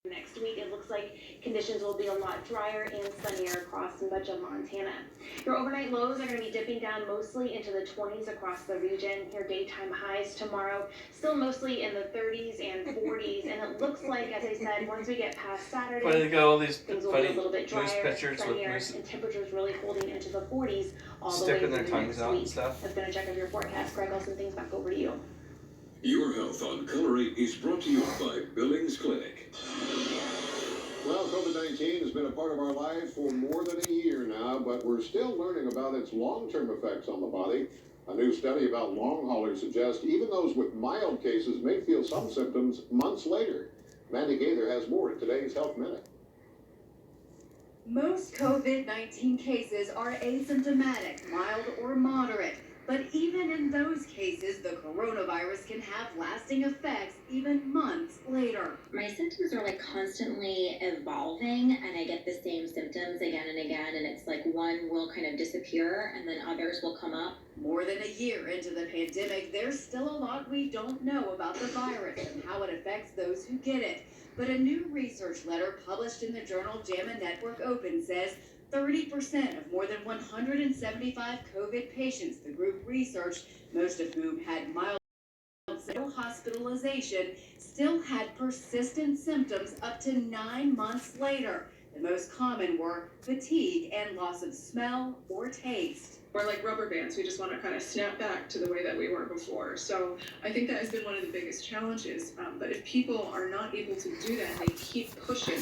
Next week, it looks like conditions will be a lot drier and sunnier across much of Montana. Your overnight lows are going to be dipping down mostly into the 20s across the region. Your daytime highs tomorrow still mostly in the 30s and 40s, and it looks like, as I said, once we get past Saturday, But they got all these things will funny be a little bit drier, sunnier, with and temperatures really holding into the 40s all the way sticking through their the tongues next out week. and stuff. That's been a check of your forecast. Greg, I'll send things back over to you. Your Health on Color 8 is brought to you by Billings Clinic. Well, COVID-19 has been a part of our lives for more than a year now, but we're still learning about its long-term effects on the body. A new study about long haulers suggests even those with mild cases may feel some symptoms months later. Mandy Gaither has more in today's Health Minute. Most COVID-19 cases are asymptomatic, mild or moderate. But even in those cases, the coronavirus can have lasting effects even months later. My symptoms are like constantly evolving, and I get the same symptoms again and again, and it's like one will kind of disappear and then others will come up. More than a year into the pandemic, there's still a lot we don't know about the virus and how it affects those who get it. But a new research letter published in the journal JAMA Network Open says 30% of more than 175 COVID patients the group researched, most of whom had mild hospitalization, still had persistent symptoms up to 9 months later. The most common were fatigue and loss of smell or taste. We're like rubber bands. We just want to kind of snap back to the way that we were before. So I think that has been one of the biggest challenges. But if people are not able to do that and they keep pushing,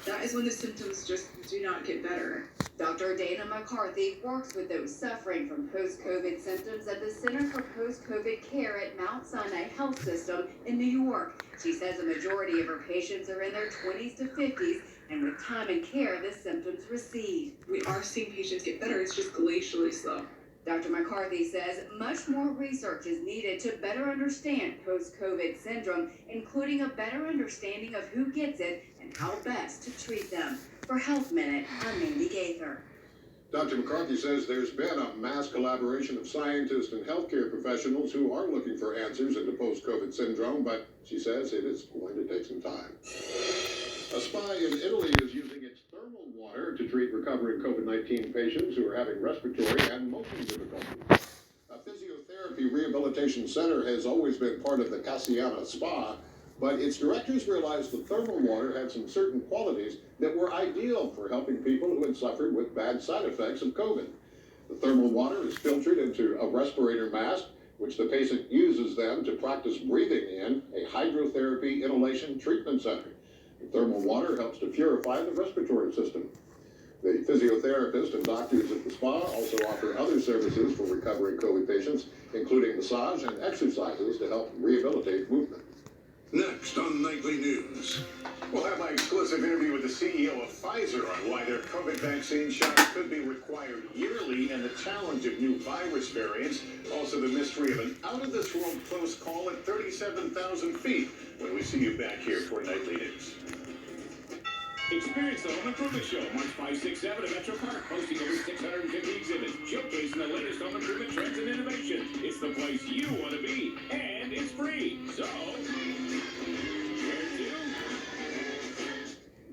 that is when the symptoms just do not get better. Dr. Dana McCarthy works with those suffering from post-COVID symptoms at the Center for Post-COVID Care at Mount Sinai Health System in New York. She says a majority of her patients are in their 20s to 50s, and with time and care, the symptoms recede. We are seeing patients get better. It's just glacially slow. Dr. McCarthy says much more research is needed to better understand post-COVID syndrome, including a better understanding of who gets it and how best to treat them. For Health Minute, I'm Mandy Gaither. Dr. McCarthy says there's been a mass collaboration of scientists and healthcare professionals who are looking for answers into post-COVID syndrome, but she says it is going to take some time. A spa in Italy is using its thermal water to treat recovering COVID-19 patients who are having respiratory and motion difficulties. A physiotherapy rehabilitation center has always been part of the Cassiana Spa, but its directors realized the thermal water had some certain qualities that were ideal for helping people who had suffered with bad side effects of COVID. The thermal water is filtered into a respirator mask, which the patient uses then to practice breathing in a hydrotherapy inhalation treatment center. The thermal water helps to purify the respiratory system. The physiotherapist and doctors at the spa also offer other services for recovering COVID patients, including massage and exercises to help rehabilitate movement. Next on Nightly News. We'll have my exclusive interview with the CEO of Pfizer on why their COVID vaccine shots could be required yearly and the challenge of new virus variants. Also the mystery of an out-of-this-world close call at 37,000 feet when we see you back here for Nightly News. Experience the Home Improvement Show, March 5, 6, 7 at Metro Park, hosting over 650 exhibits, showcasing the latest home improvement trends and innovation. It's the place you want to be, and it's free. So, where to?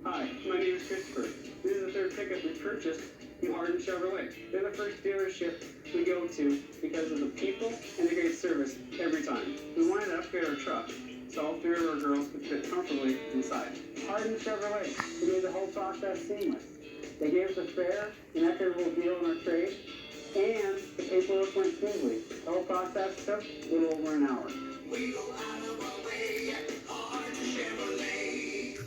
Hi, my name is Christopher. This is the third pickup we purchased from Hardin Chevrolet. They're the first dealership we go to because of the people and the great service every time. We wanted to upgrade our truck, so all three of our girls could fit comfortably inside. Hardin Chevrolet, they made the whole process seamless. They gave us a fair and equitable deal in our trade, and the paperwork went smoothly. The whole process took a little over an hour. We go out of our way at Hardin Chevrolet.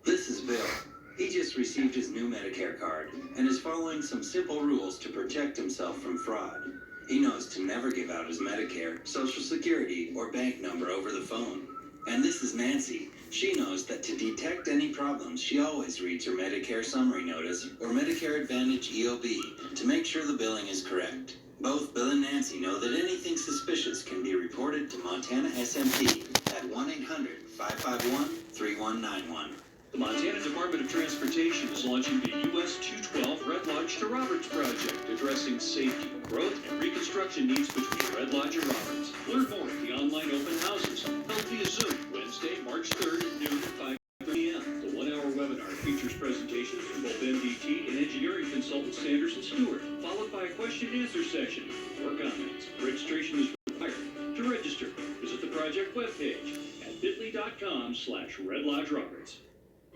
This is Bill. He just received his new Medicare card and is following some simple rules to protect himself from fraud. He knows to never give out his Medicare, Social Security, or bank number over the phone. And this is Nancy. She knows that to detect any problems, she always reads her Medicare Summary Notice or Medicare Advantage EOB to make sure the billing is correct. Both Bill and Nancy know that anything suspicious can be reported to Montana SMP at 1-800-551-3191. The Montana Department of Transportation is launching the US 212 Red Lodge to Roberts project, addressing safety, growth, and reconstruction needs between Red Lodge and Roberts. Learn more at the online open houses held via Zoom Wednesday, March 3rd at noon at 5:30 Sanderson Stewart, followed by a question and answer session. For comments, registration is required. To register, visit the project webpage at bit.ly.com/RedLodgeRoberts.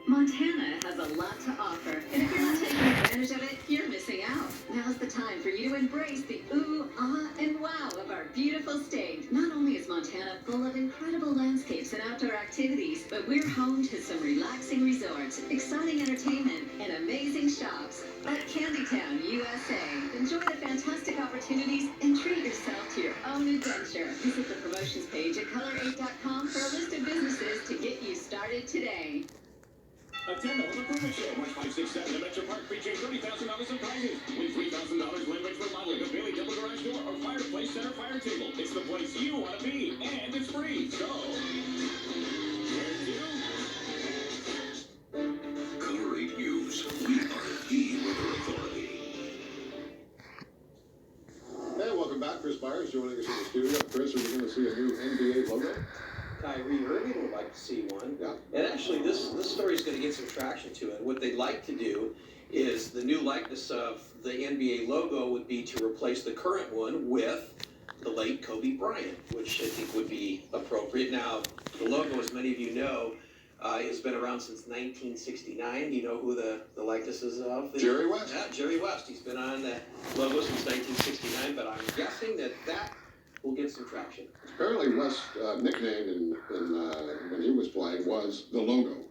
Montana has a lot to offer, and if you're not taking advantage of it, you're missing out. Now's the time for you to embrace the ooh, ah, and wow of our beautiful state. Not only is Montana full of incredible landscapes and outdoor activities, but we're home to some relaxing resorts, exciting entertainment, and amazing shops. At Candytown, USA, enjoy the fantastic opportunities and treat yourself to your own adventure. Visit the promotions page at color8.com for a list of businesses to get you started today. Attend the Home Improvement Show, March 5, 6, 7 at Metro Park, featuring $30,000 in prizes. Win $3,000 Limerick remodeling, a Bailey double garage door, or fireplace center fire table. It's the place you want to be, and it's free. So, where to? Color-8 News. We are the weather authority. Hey, welcome back. Chris Byers joining us in the studio. Chris, are we going to see a new NBA logo? Kyrie Irving would like to see one. Yeah. And actually, this story is going to get some traction to it. What they'd like to do is the new likeness of the NBA logo would be to replace the current one with the late Kobe Bryant, which I think would be appropriate. Now, the logo, as many of you know, has been around since 1969. You know who the likeness is of? Jerry West. Yeah, Jerry West. He's been on the logo since 1969, but I'm guessing that will get some traction. Apparently, West's nickname when he was playing was the logo.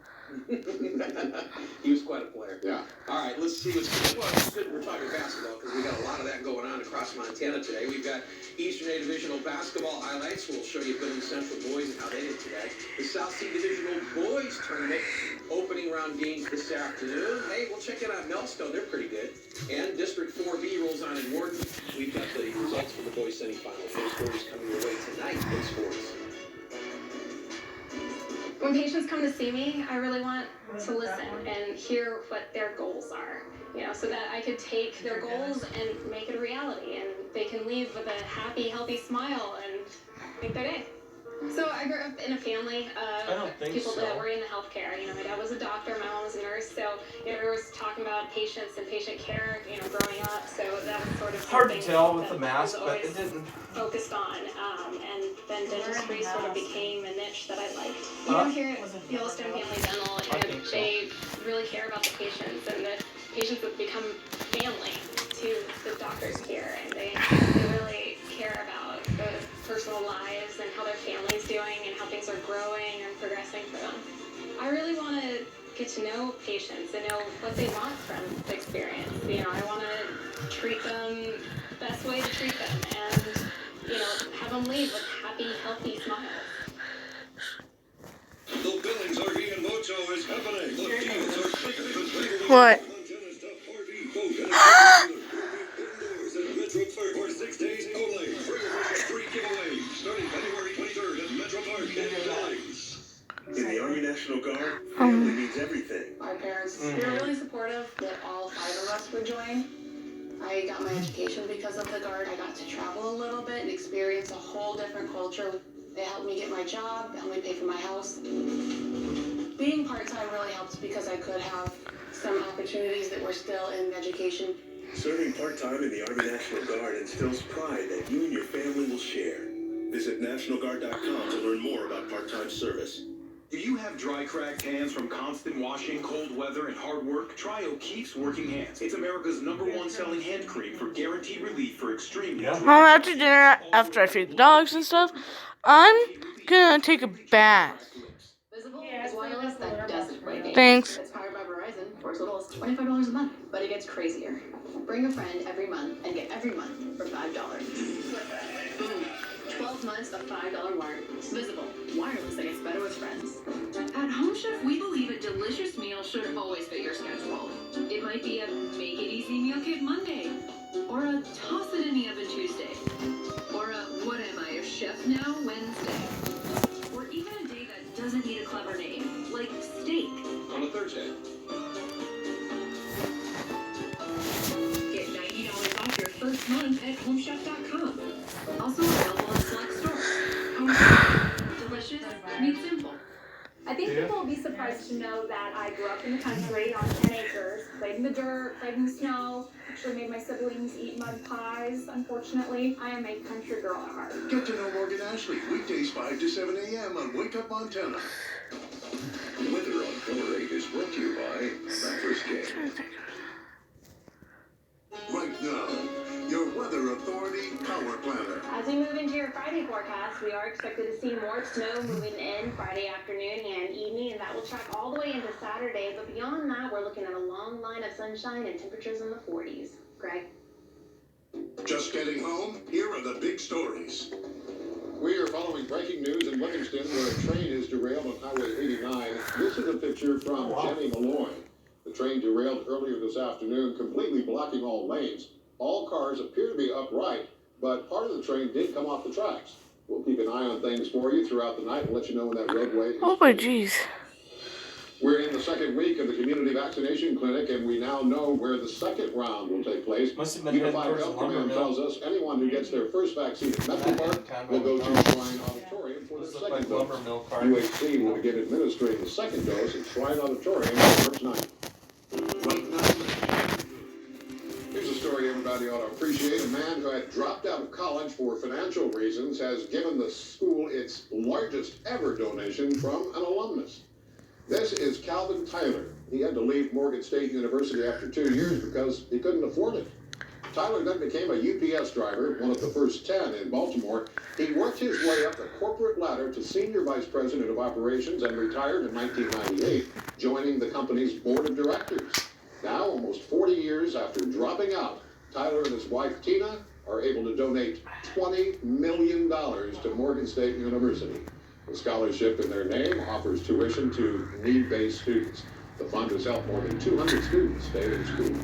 He was quite a player. Yeah. All right, let's see what's good. Well, it's good we're talking basketball because we got a lot of that going on across Montana today. We've got Eastern A Divisional basketball highlights. We'll show you Billings Central boys and how they did today. The South C Divisional boys tournament opening round games this afternoon. Hey, we'll check in on Melstone. They're pretty good. And District 4B rolls on in Wharton. We've got the results for the boys semifinals. Those stories coming your way tonight in sports. When patients come to see me, I really want to listen and hear what their goals are, so that I could take their goals and make it a reality, and they can leave with a happy, healthy smile and make their day. So I grew up in a family of people that were in the healthcare. My dad was a doctor, my mom was a nurse, so we were talking about patients and patient care, growing up. So that was sort of hard to tell with the mask, but it didn't. Focused on, and then dentistry sort of became a niche that I liked. Here at Yellowstone Family Dental, they really care about the patients, and the patients have become family to the doctors here, and they really care about the personal lives and how their family's doing and how things are growing and progressing for them. I really want to get to know patients and know what they want from the experience. I want to treat them the best way to treat them, and have them leave with happy, healthy smiles. The Billings RV and Boat Show is happening. The deals are bigger than bigger. What? Montana's top RV boat and indoors at Metro Park for 6 days only. Free giveaway starting February 23rd at Metro Park in Billings. In the Army National Guard, family means everything. My parents were really supportive that all 5 of us would join. I got my education because of the Guard. I got to travel a little bit and experience a whole different culture. They helped me get my job, helped me pay for my house. Being part-time really helped because I could have some opportunities that were still in education. Serving part-time in the Army National Guard instills pride that you and your family will share. Visit NationalGuard.com to learn more about part-time service. Do you have dry, cracked hands from constant washing, cold weather, and hard work? Try O'Keefe's Working Hands. It's America's #1 selling hand cream for guaranteed relief for extreme. Mom, after dinner, after I feed the dogs and stuff, I'm gonna take a bath. Visible is wireless that doesn't break it. Thanks. It's powered by Verizon for as little as $25 a month, but it gets crazier. Bring a friend every month and get every month for $5. Boom. 12 months of $5 warrant. Visible. Wireless that gets better with friends. At Home Chef, we believe a delicious meal should always fit your schedule. It might be a make it easy meal kit Monday, or a toss it in the oven Tuesday, or a what am I, a chef now Wednesday, or even a day that doesn't need a clever name, like steak. On a Thursday. Get $90 off your first month at HomeChef.com. Also available in select stores. Home Chef. Delicious, made simple. I think think people will be surprised to know that I grew up in the country on 10 acres, played in the dirt, played in the snow, actually made my siblings eat mud pies. Unfortunately, I am a country girl at heart. Get to know Morgan Ashley, weekdays 5 to 7 a.m. on Wake Up Montana. Weather on Color 8 is brought to you by Breakfast Game. Right now, your Weather Authority Power Planner. As we move into your Friday forecast, we are expected to see more snow moving in Friday afternoon and evening, and that will track all the way into Saturday. But beyond that, we're looking at a long line of sunshine and temperatures in the 40s. Greg? Just getting home? Here are the big stories. We are following breaking news in Livingston where a train is derailed on Highway 89. This is a picture from Jenny Malloy. The train derailed earlier this afternoon, completely blocking all lanes. All cars appear to be upright, but part of the train did come off the tracks. We'll keep an eye on things for you throughout the night and let you know when that roadway is. Oh my jeez. We're in the second week of the community vaccination clinic, and we now know where the second round will take place. Unified Health Command tells us anyone who gets their first vaccine at Metro Park will go to Shrine Auditorium for the second dose. UHC will begin administering the second dose at Shrine Auditorium on March 9th. Right now, here's a story everybody ought to appreciate. A man who had dropped out of college for financial reasons has given the school its largest ever donation from an alumnus. This is Calvin Tyler. He had to leave Morgan State University after 2 years because he couldn't afford it. Tyler then became a UPS driver, one of the first 10 in Baltimore. He worked his way up the corporate ladder to senior vice president of operations and retired in 1998, joining the company's board of directors. Now, almost 40 years after dropping out, Tyler and his wife Tina are able to donate $20 million to Morgan State University. The scholarship in their name offers tuition to need-based students. The fund has helped more than 200 students stay in school.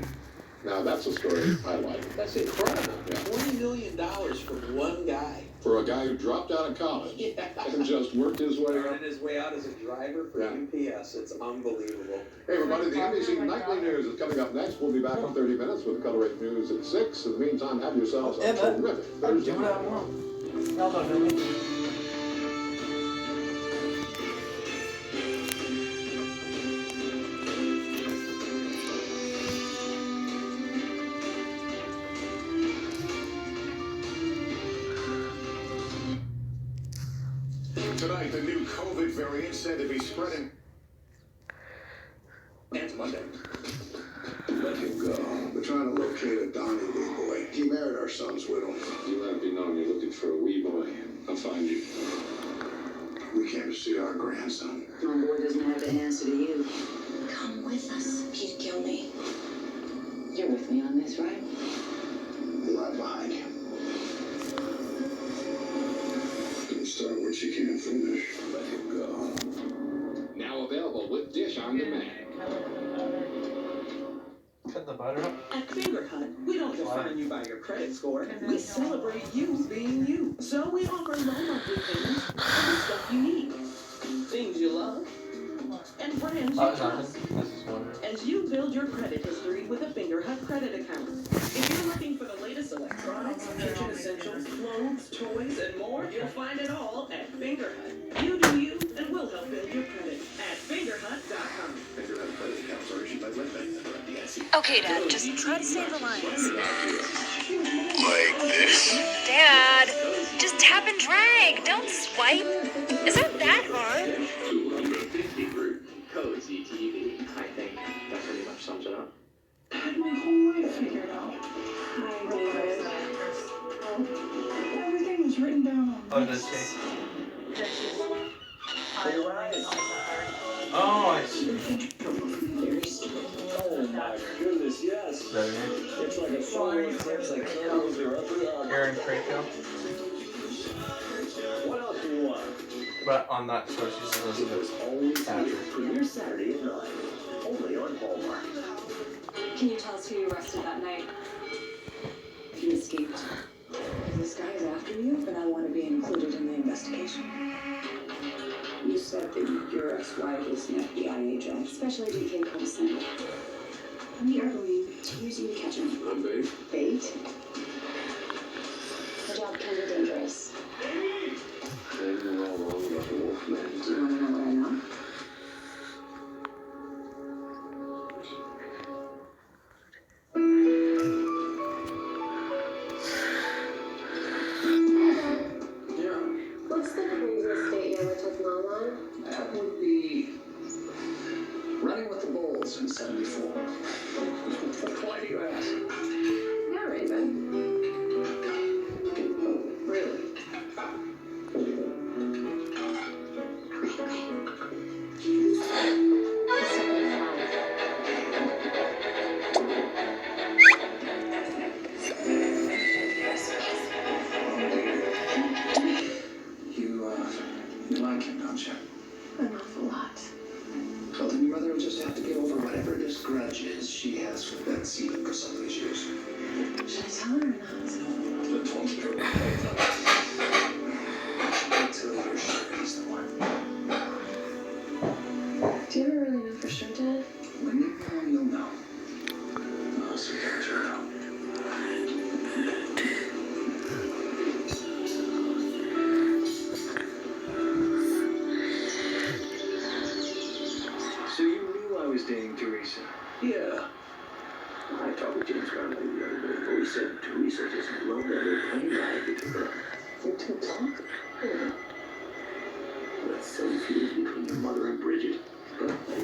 Now, that's a story I like. That's incredible. Yeah. $20 million from one guy. For a guy who dropped out of college and just worked his way up. Earning his way out as a driver for UPS. It's unbelievable. Hey, everybody, the NBC Nightly News is coming up next. We'll be back in 30 minutes with Color 8 News at 6. In the meantime, have yourselves a terrific Thursday. Do what I want. No, don't do it. Tonight, the new COVID variant said to be spreading. And Monday. Let him go. We're trying to locate a Donnie wee boy. He married our son's widow. You let it be known you're looking for a wee boy. I'll find you. We came to see our grandson. My boy doesn't have to answer to you. Come with us. He'd kill me. You're with me on this, right? Right behind you. Don't start what you can't finish. Let him go. Now available with Dish on Demand. Cut the butter up. At Finger Hut, we don't define you by your credit score. We celebrate you being you. So we offer low monthly payments for the stuff you need, things you love, and brands you trust. As you build your credit history with a Finger Hut credit account. If you're looking for the latest electronics, kitchen essentials, clothes, toys, and more, you'll find it all at Finger Hut. You do you, and we'll help build your credit at fingerhut.com. Finger Hut credit accounts are issued by WebBank. Okay, Dad, just try to say the lines. Like this. Dad, just tap and drag. Don't swipe. Is that hard? 250 group. Cozy TV. I think that pretty much sums it up. I had my whole life figured out. Hi, David. Everything was written down. Oh, does she? Oh, I see. Oh my goodness, yes. Is that it? It's like a song with tips like candles or upper. Aaron Krakow. What else do you want? But on that show, she's Elizabeth Patrick. Premiere Saturday at 9. Only on Hallmark. Can you tell us who you arrested that night? He escaped. This guy's after you, and I want to be included in the investigation. You said that your ex-wife is an FBI agent. Special Agent Kate Colson. We are going to use you to catch him. I'm Bait. Bait? The job can be dangerous. Then we're all wrong about the Wolfman. Do you want to know what I know? since '74. Why do you ask? Yeah, Raven. Really? You like him, don't you? An awful lot. Well, then your mother will just have to get over whatever this grudge is she has with Betsy for some of these years. Should I tell her or not? But don't care about until you're sure he's the one. Do you ever really know for sure, Dad? When you know, you'll know. Oh, so don't you know? So you knew I was dating Teresa? Yeah. I talked with James Garland the other day. Well, he said Teresa just loaned out her plane ride to her. You two talk? That's silly feelings between your mother and Bridget. But I